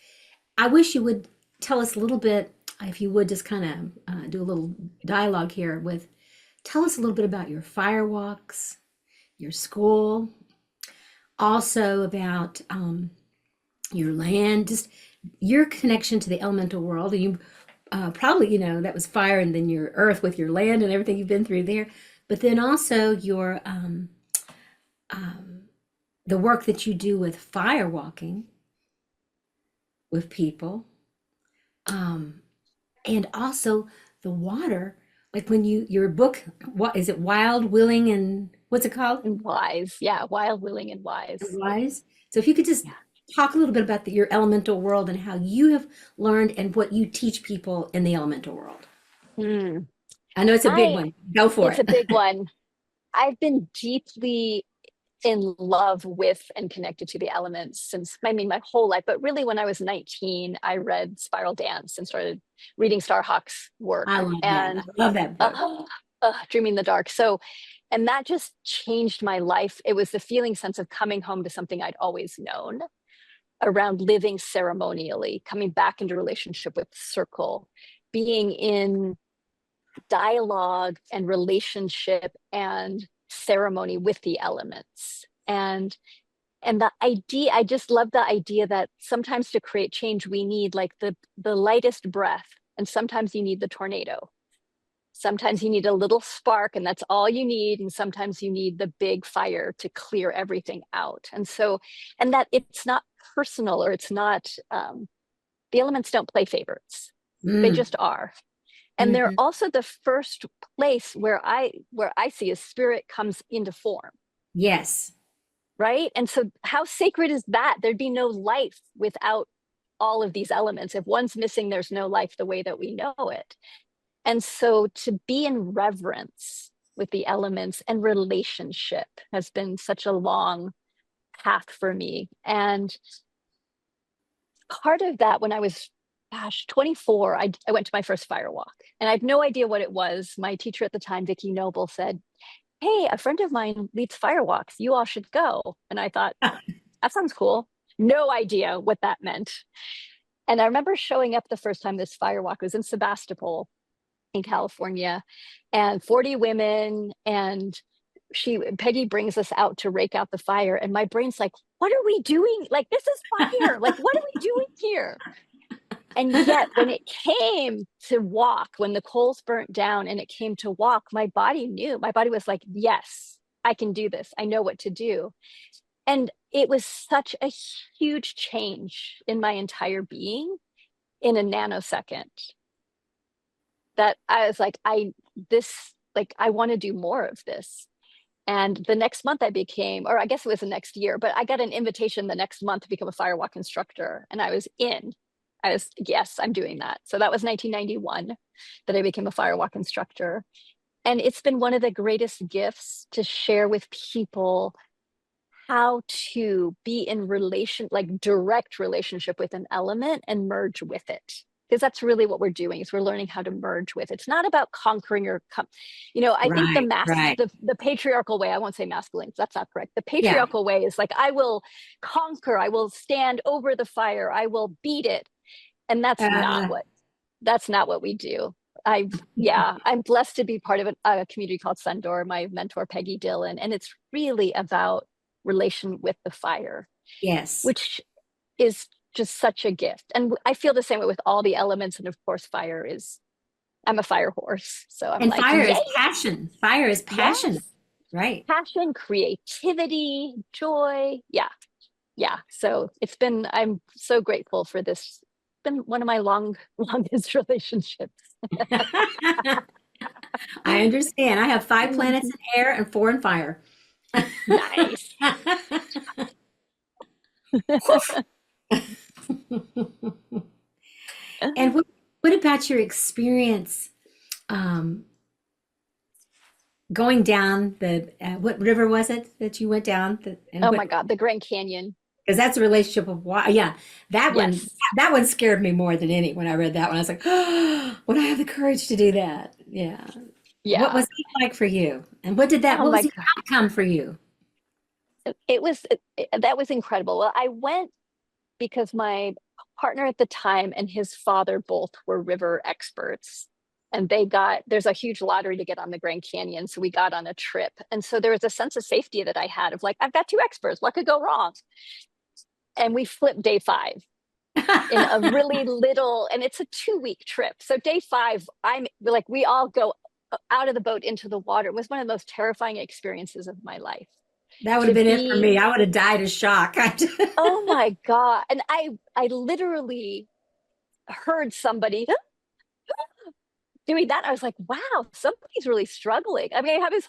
I wish you would tell us a little bit, if you would just kind of do a little dialogue here with, tell us a little bit about your fire walks, your school, also about your land, just your connection to the elemental world. And you probably, that was fire, and then your earth with your land and everything you've been through there. But then also your the work that you do with fire walking with people, and also the water. Like when your book, what is it? Wild, Willing, and what's it called? And wise. Yeah, wild, willing, and wise. Wise. So if you could just Yeah. talk a little bit about your elemental world and how you have learned and what you teach people in the elemental world. Hmm. I know it's a big I one. Go for It's a it. big one. I've been deeply in love with and connected to the elements since, I mean, my whole life. But really, when I was 19, I read Spiral Dance and started reading Starhawk's work I love that. I and love that book. Dreaming in the Dark. So, and that just changed my life. It was the feeling sense of coming home to something I'd always known around living ceremonially, coming back into relationship with circle, being in dialogue and relationship and ceremony with the elements. And the idea, I just love the idea that sometimes to create change we need like the lightest breath, and sometimes you need the tornado. Sometimes you need a little spark and that's all you need, and sometimes you need the big fire to clear everything out. And that it's not personal, or it's not the elements don't play favorites. They Mm, just are. And they're mhm. also the first place where I see a spirit comes into form, Yes. right? And so how sacred is that? There'd be no life without all of these elements. If one's missing, there's no life the way that we know it. And so to be in reverence with the elements and relationship has been such a long path for me. And part of that, when I was, 24, I went to my first fire walk, and I had no idea what it was. My teacher at the time, Vicki Noble, said, "Hey, a friend of mine leads fire walks. You all should go." And I thought, that sounds cool. No idea what that meant. And I remember showing up the first time this fire walk was in Sebastopol in California, and 40 women, and Peggy brings us out to rake out the fire, and my brain's like, what are we doing? Like, this is fire. Like, what are we doing here? And yet, when it came to walk, when the coals burnt down and it came to walk, my body knew. My body was like, yes, I can do this. I know what to do. And it was such a huge change in my entire being in a nanosecond that I was like, I want to do more of this. And the next month I became, or I guess it was the next year, but I got an invitation the next month to become a firewalk instructor. And I was in. Yes, I'm doing that. So that was 1991 that I became a firewalk instructor. And it's been one of the greatest gifts to share with people how to be in like direct relationship with an element and merge with it. Because that's really what we're doing, is we're learning how to merge with. It's not about conquering I think Right, right. the patriarchal way, I won't say masculine, that's not correct. The Yeah. patriarchal way is like, I will conquer, I will stand over the fire, I will beat it. And Uh, that's not what we do. I'm blessed to be part of a community called Sundor, my mentor, Peggy Dillon. And it's really about relation with the fire, yes. which is just such a gift. And I feel the same way with all the elements. And of course, I'm a fire horse. So I'm And like, fire yay, is passion. Fire is passion. yes, Right. passion, creativity, joy. Yeah. Yeah. So I'm so grateful for this. It's been one of my longest relationships. I understand. I have 5 planets in air and 4 in fire. Nice. And what about your experience um, going down what river was it that you went down? And Oh what, my God, the Grand Canyon. because that's a relationship of water. Yeah, that one, Yes. that one scared me more than any when I read that one. I was like, oh, would I have the courage to do that? Yeah. What Yeah. was it like for you? And Oh what was my the God. outcome for you? That was incredible. Well, I went because my partner at the time and his father both were river experts. And there's a huge lottery to get on the Grand Canyon. So we got on a trip. And so there was a sense of safety that I had of like, I've got two experts. What could go wrong? And we flipped day 5 in a really little, and it's a 2-week trip. So day 5, I'm like, we all go out of the boat into the water. It was one of the most terrifying experiences of my life That would have to been it for be, me. I would have died of shock. oh my God. And I literally heard somebody doing that. I was like, wow, somebody's really struggling. I mean, I have this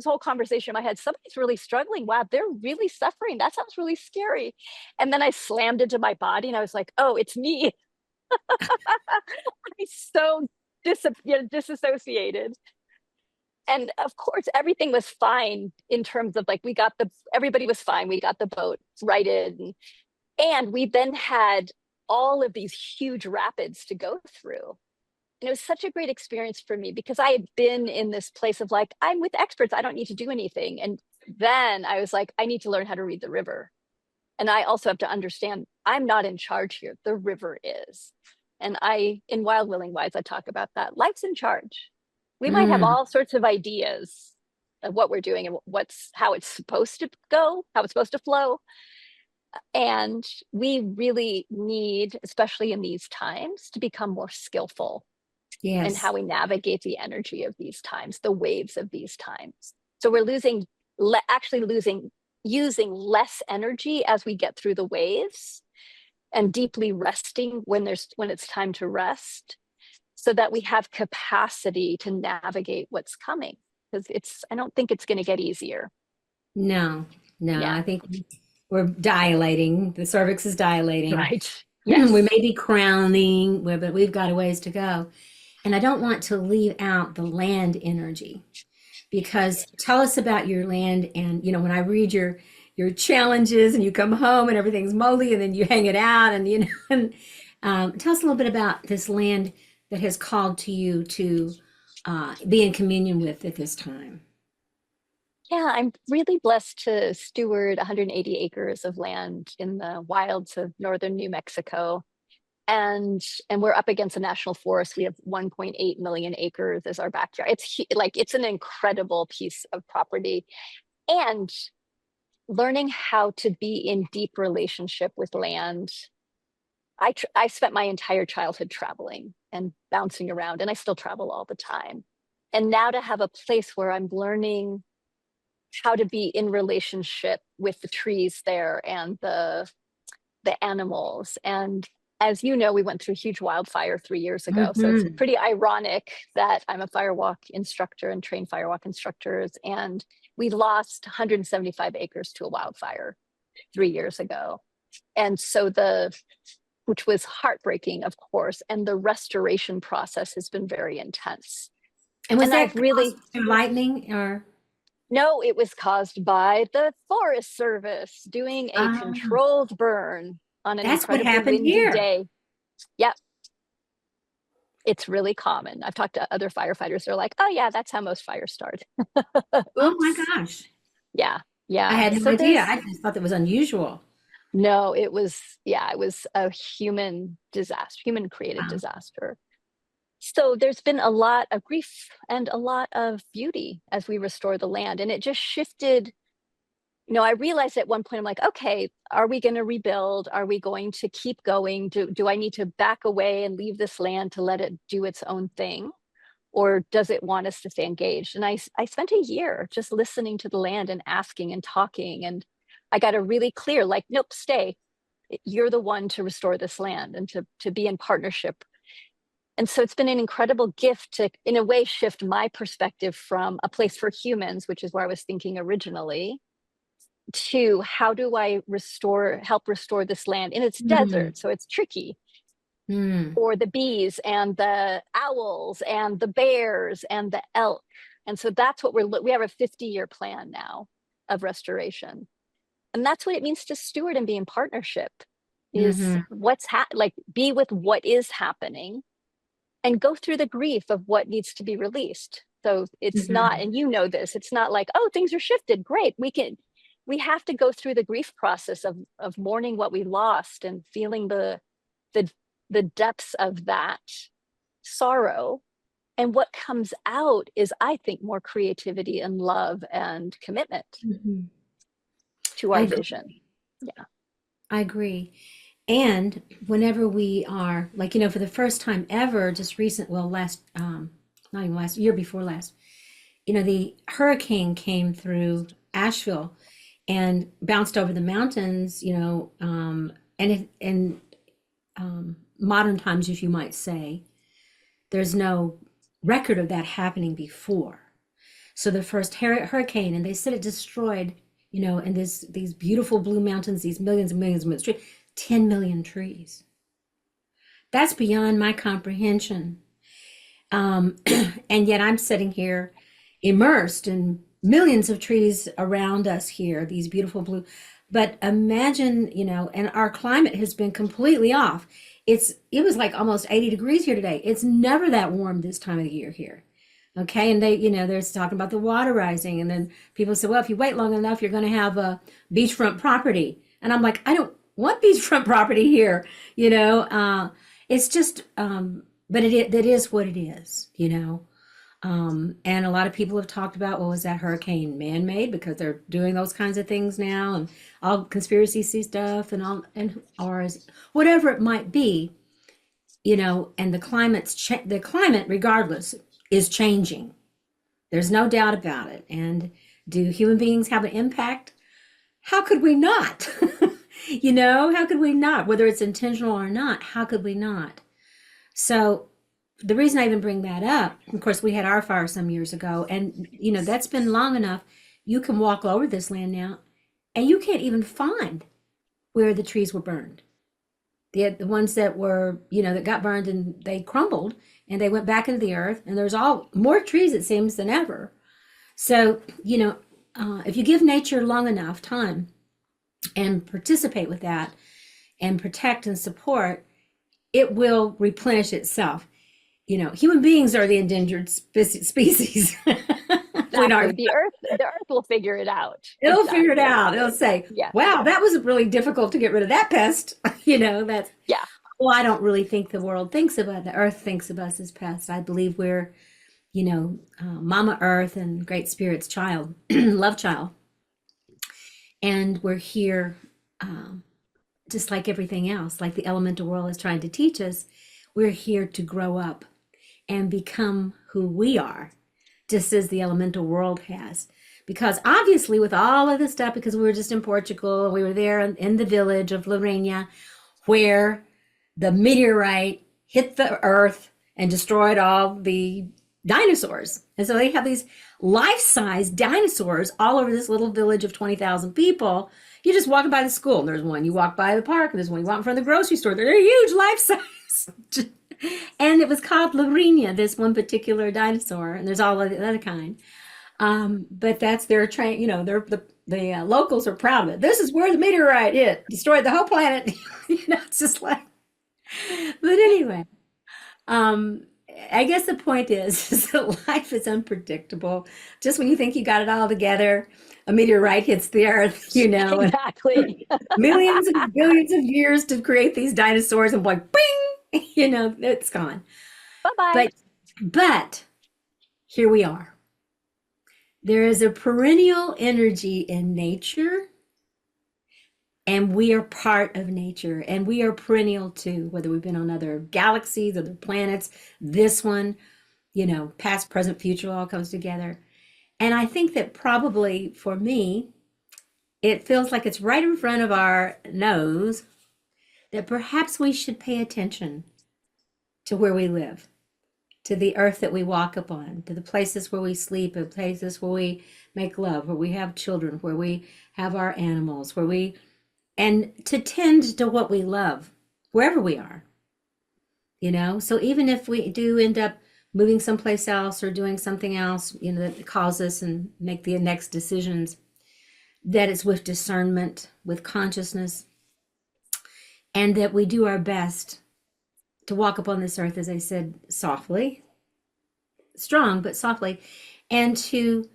whole conversation in my head. Somebody's really struggling. Wow, they're really suffering. That sounds really scary. And then I slammed into my body and I was like, oh, it's me. I so disassociated. And of course, everything was fine in terms of like everybody was fine. We got the boat righted, and we then had all of these huge rapids to go through. And it was such a great experience for me because I had been in this place of like, I'm with experts, I don't need to do anything. And then I was like, I need to learn how to read the river. And I also have to understand I'm not in charge here. The river is. And in Wild Willing Wise, I talk about that. Life's in charge. We might have Mm, all sorts of ideas of what we're doing and how it's supposed to go, how it's supposed to flow. And we really need, especially in these times, to become more skillful in yes. how we navigate the energy of these times, the waves of these times. So we're actually using less energy as we get through the waves, and deeply resting when it's time to rest, so that we have capacity to navigate what's coming. Because I don't think it's going to get easier. No, no, Yeah. I think we're dilating. The cervix is dilating. Right. We Yes. may be crowning, but we've got a ways to go. And I don't want to leave out the land energy because tell us about your land. And when I read your challenges and you come home and everything's moldy and then you hang it out and and tell us a little bit about this land that has called to you to be in communion with at this time. Yeah, I'm really blessed to steward 180 acres of land in the wilds of northern New Mexico. And we're up against a national forest. We have 1.8 million acres as our backyard. It's an incredible piece of property. And learning how to be in deep relationship with land. I spent my entire childhood traveling and bouncing around, and I still travel all the time. And now to have a place where I'm learning how to be in relationship with the trees there and the animals, and as you know, we went through a huge wildfire 3 years ago. So it's Hmm. pretty ironic that I'm a firewalk instructor and train firewalk instructors. And we lost 175 acres to a wildfire 3 years ago. And so which was heartbreaking, of course, and the restoration process has been very intense. And was And that I've really, caused through lightning or? no, it was caused by the Forest Service doing a Ah, controlled burn on an that's what incredibly happened windy here. day. Yep, it's really common. I've talked to other firefighters. They're like, oh, yeah, that's how most fires start. Oh my Oops. gosh. Yeah. I Yeah. had no So idea. there's I just thought that was unusual. no, it was, yeah, it was a human disaster, human created Wow. disaster. So there's been a lot of grief and a lot of beauty as we restore the land. And it just shifted. I realized at one point, I'm like, okay, are we going to rebuild? Are we going to keep going? Do I need to back away and leave this land to let it do its own thing? Or does it want us to stay engaged? And I spent a year just listening to the land and asking and talking. And I got a really clear, like, nope, stay. You're the one to restore this land and to be in partnership. And so it's been an incredible gift to, in a way, shift my perspective from a place for humans, which is where I was thinking originally, to how do I help restore this land in its Hmm. desert. So it's tricky Hmm. for the bees and the owls and the bears and the elk. And so that's what we have a 50-year plan now of restoration. And that's what it means to steward and be in partnership is Hmm. like be with what is happening and go through the grief of what needs to be released. So it's not, Hmm. and you know this, it's not like, oh, things are shifted. Great. We have to go through the grief process of mourning what we lost and feeling the the depths of that sorrow. And what comes out is, I think, more creativity and love and commitment Hmm. to I our vision. agree. Yeah. I agree. And whenever we are, like, for the first time ever, just recent, well, not even last year before last, the hurricane came through Asheville and bounced over the mountains, and modern times, if you might say, there's no record of that happening before. So the first hurricane, and they said it destroyed, in these beautiful blue mountains, these millions and millions of trees, 10 million trees. That's beyond my comprehension. Um, and yet I'm sitting here immersed in millions of trees around us here, these beautiful blue. But imagine, and our climate has been completely off. It was like almost 80 degrees here today. It's never that warm this time of the year here. Okay, and they're talking about the water rising, and then people say, well, if you wait long enough, you're going to have a beachfront property. And I'm like, I don't want beachfront property here. It's just, but that is what it is. And a lot of people have talked about, well, was that hurricane man-made because they're doing those kinds of things now, and all conspiracy stuff, and all, and or whatever it might be, and the climate, regardless, is changing. There's no doubt about it. And do human beings have an impact? How could we not? How could we not? Whether it's intentional or not, how could we not? So the reason I even bring that up, of course, we had our fire some years ago, and that's been long enough. You can walk over this land now, and you can't even find where the trees were burned. The ones that were, that got burned and they crumbled and they went back into the earth, and there's all more trees, it seems, than ever. So, if you give nature long enough time and participate with that and protect and support, it will replenish itself. Human beings are the endangered species. We Exactly. don't. The earth will figure it out. It'll figure it Exactly. out. It'll say, Yeah. "Wow, that was really difficult to get rid of that pest." That's. Yeah. Well, I don't really think the world thinks about the earth thinks of us as pests. I believe we're, Mama Earth and Great Spirit's child, love child, and we're here, um, just like everything else, like the elemental world is trying to teach us. We're here to grow up and become who we are, just as the elemental world has. Because obviously, with all of this stuff, because we were just in Portugal, we were there in the village of Lorena, where the meteorite hit the earth and destroyed all the dinosaurs. And so they have these life-size dinosaurs all over this little village of 20,000 people. You just walking by the school, and there's one. You walk by the park, and there's one. You walk in front of the grocery store. They're huge, life-size. And it was called Lorena, this one particular dinosaur, and there's all of the other kind. But that's their train. The locals are proud of it. This is where the meteorite hit, destroyed the whole planet. It's just like. But anyway, um, I guess the point is that life is unpredictable. Just when you think you got it all together, a meteorite hits the earth, and Exactly. millions and billions of years to create these dinosaurs, and like, bing, it's gone. Bye-bye. But here we are. There is a perennial energy in nature, and we are part of nature, and we are perennial too, whether we've been on other galaxies, other planets, this one, past, present, future all comes together. And I think that probably for me, it feels like it's right in front of our nose that perhaps we should pay attention to where we live, to the earth that we walk upon, to the places where we sleep, and places where we make love, where we have children, where we have our animals, and to tend to what we love, wherever we are, So even if we do end up moving someplace else or doing something else, that calls us and make the next decisions, that it's with discernment, with consciousness, and that we do our best to walk upon this earth, as I said, softly, strong, but softly, and to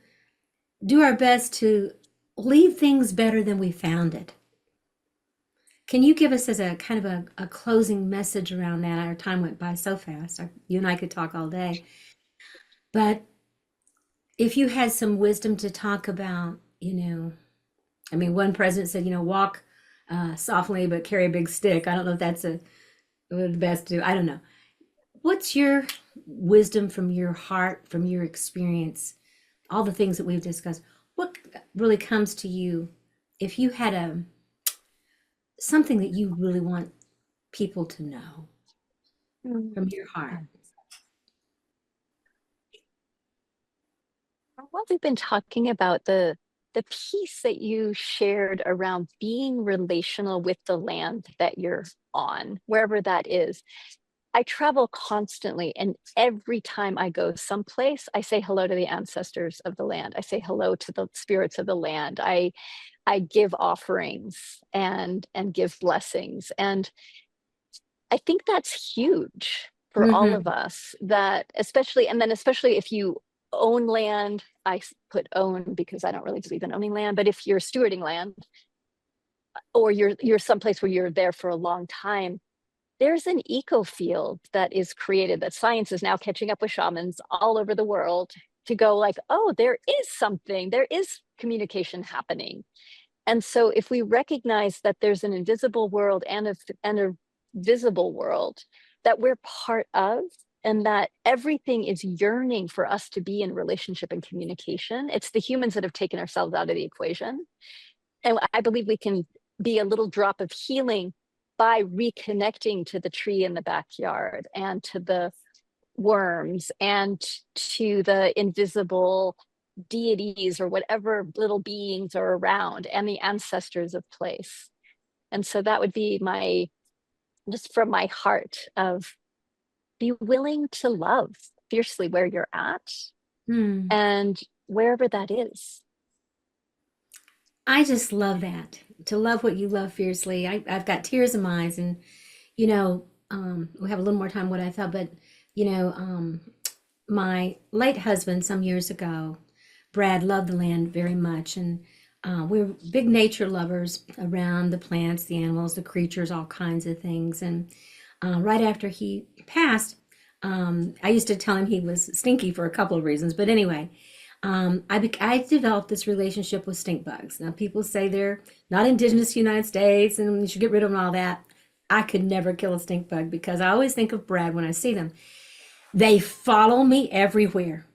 do our best to leave things better than we found it. Can you give us as a kind of a closing message around that? Our time went by so fast. You and I could talk all day. But if you had some wisdom to talk about, one president said, walk softly, but carry a big stick. I don't know if that's the best to do. I don't know. What's your wisdom from your heart, from your experience, all the things that we've discussed? What really comes to you if you had something that you really want people to know from your heart? Well, we've been talking about the piece that you shared around being relational with the land that you're on, wherever that is. I travel constantly, and every time I go someplace, I say hello to the ancestors of the land. I say hello to the spirits of the land. I give offerings and give blessings. And I think that's huge for all of Mm-hmm. us, that especially, and then especially if you own land, I put own because I don't really believe in owning land, but if you're stewarding land, or you're someplace where you're there for a long time, there's an eco field that is created, that science is now catching up with shamans all over the world to go like, oh, there is something, there is communication happening. And so if we recognize that there's an invisible world and a visible world that we're part of, and that everything is yearning for us to be in relationship and communication, it's the humans that have taken ourselves out of the equation. And I believe we can be a little drop of healing by reconnecting to the tree in the backyard, and to the worms, and to the invisible deities or whatever little beings are around, and the ancestors of place. And so that would be just from my heart, of be willing to love fiercely where you're at, Hmm. and wherever that is. I just love that. To love what you love fiercely. I've got tears in my eyes, and we have a little more time what I thought, but my late husband some years ago, Brad, loved the land very much, and we're big nature lovers around the plants, the animals, the creatures, all kinds of things. And right after he passed, I used to tell him he was stinky for a couple of reasons, but anyway, I developed this relationship with stink bugs. Now, people say they're not indigenous to the United States and you should get rid of them and all that. I could never kill a stink bug because I always think of Brad when I see them. They follow me everywhere.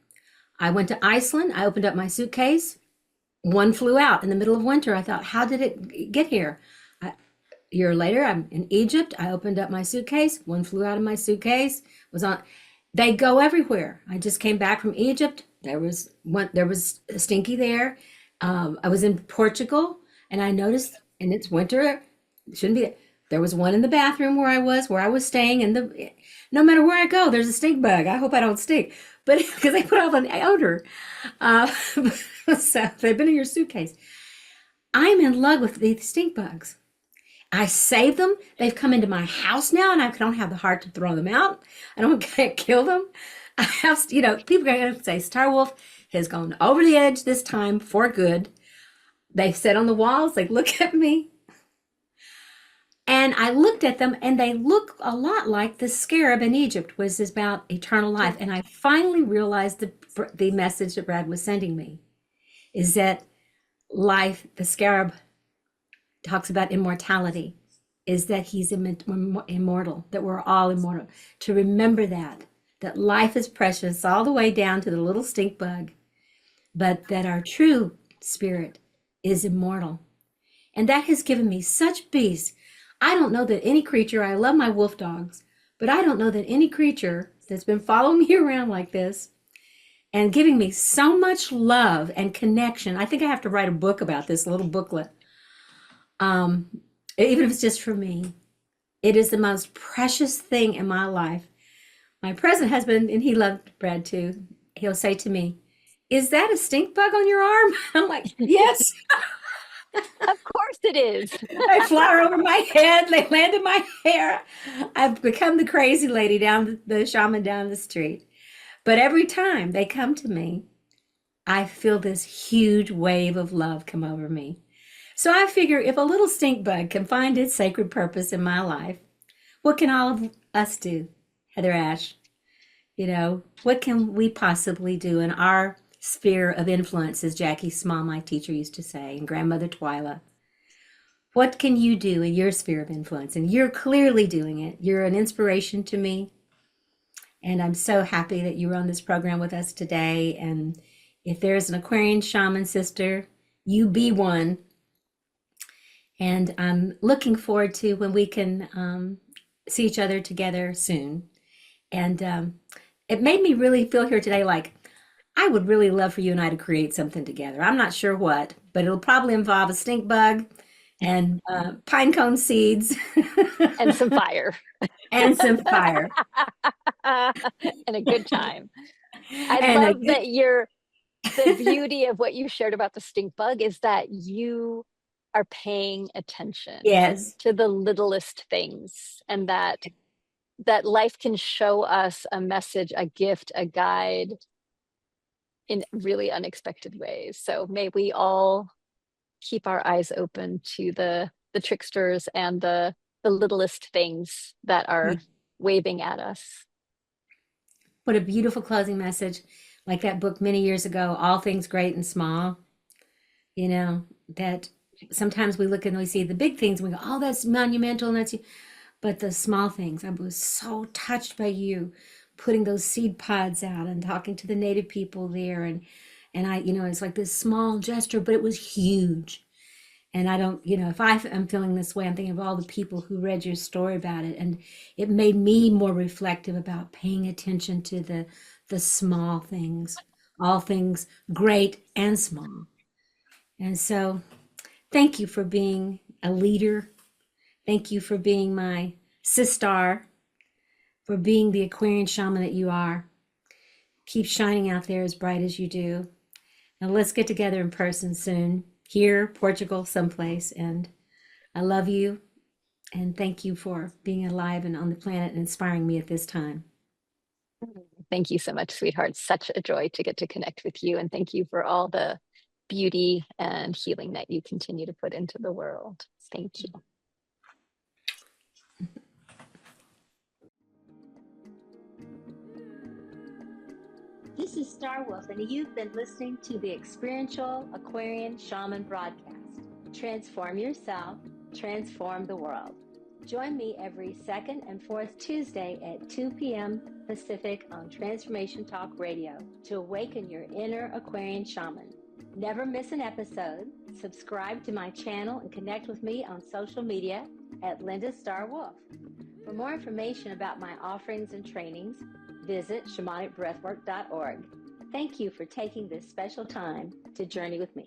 I went to Iceland. I opened up my suitcase. One flew out in the middle of winter. I thought, how did it get here? year later, I'm in Egypt. I opened up my suitcase. One flew out of my suitcase. Was on. They go everywhere. I just came back from Egypt. There was one. There was a stinky there. I was in Portugal, and I noticed, and it's winter. It shouldn't be. There was one in the bathroom where I was staying, and no matter where I go, there's a stink bug. I hope I don't stink, but because they put off an odor. Uh, so they've been in your suitcase. I'm in love with these stink bugs. I save them. They've come into my house now, and I don't have the heart to throw them out. I don't can't kill them. I have, people are going to say Star Wolf has gone over the edge this time for good. They sit on the walls. They look at me, and I looked at them, and they look a lot like the scarab in Egypt was about eternal life. And I finally realized the message that Brad was sending me is that life, the scarab talks about immortality, is that he's immortal, that we're all immortal. To remember that life is precious all the way down to the little stink bug, but that our true spirit is immortal. And that has given me such peace. I don't know that any creature, I love my wolf dogs, but I don't know that any creature that's been following me around like this and giving me so much love and connection. I think I have to write a book about this, a little booklet. Even if it's just for me, it is the most precious thing in my life. My present husband, and he loved Brad too, he'll say to me, "Is that a stink bug on your arm?" I'm like, "Yes." Of course it is. They fly over my head, they land in my hair. I've become the crazy lady down the shaman down the street. But every time they come to me, I feel this huge wave of love come over me. So I figure if a little stink bug can find its sacred purpose in my life, what can all of us do, Heather Ash? What can we possibly do in our sphere of influence, as Jackie Small, my teacher, used to say, and Grandmother Twyla? What can you do in your sphere of influence? And you're clearly doing it. You're an inspiration to me. And I'm so happy that you were on this program with us today. And if there's an Aquarian shaman sister, you be one. And I'm looking forward to when we can see each other together soon. And it made me really feel here today like I would really love for you and I to create something together. I'm not sure what, but it'll probably involve a stink bug and pine cone seeds And some fire. and some fire. And a good time. I And a love good, that the beauty of what you shared about the stink bug is that you are paying attention yes, to the littlest things, and that life can show us a message, a gift, a guide in really unexpected ways. So may we all keep our eyes open to the tricksters and the littlest things that are waving at us. what a beautiful closing message. Like that book many years ago, All Things Great and Small, that sometimes we look and we see the big things and we go, oh, that's monumental. And that's, but the small things, I was so touched by you putting those seed pods out and talking to the native people there. And I, it's like this small gesture, but it was huge. And I don't, if am feeling this way, I'm thinking of all the people who read your story about it. And it made me more reflective about paying attention to the small things, all things great and small. And so thank you for being a leader. Thank you for being my sister, for being the Aquarian shaman that you are. Keep shining out there as bright as you do. And let's get together in person soon, here, Portugal, someplace. And I love you. And thank you for being alive and on the planet and inspiring me at this time. Thank you so much, sweetheart. Such a joy to get to connect with you. And thank you for all the beauty and healing that you continue to put into the world. Thank you. This is Star Wolf, and you've been listening to the Experiential Aquarian Shaman broadcast. Transform yourself, transform the world. Join me every second and fourth Tuesday at 2 p.m. Pacific on Transformation Talk Radio to awaken your inner Aquarian shaman. Never miss an episode. Subscribe to my channel and connect with me on social media. at Linda Star Wolf. For more information about my offerings and trainings, visit shamanicbreathwork.org. Thank you for taking this special time to journey with me.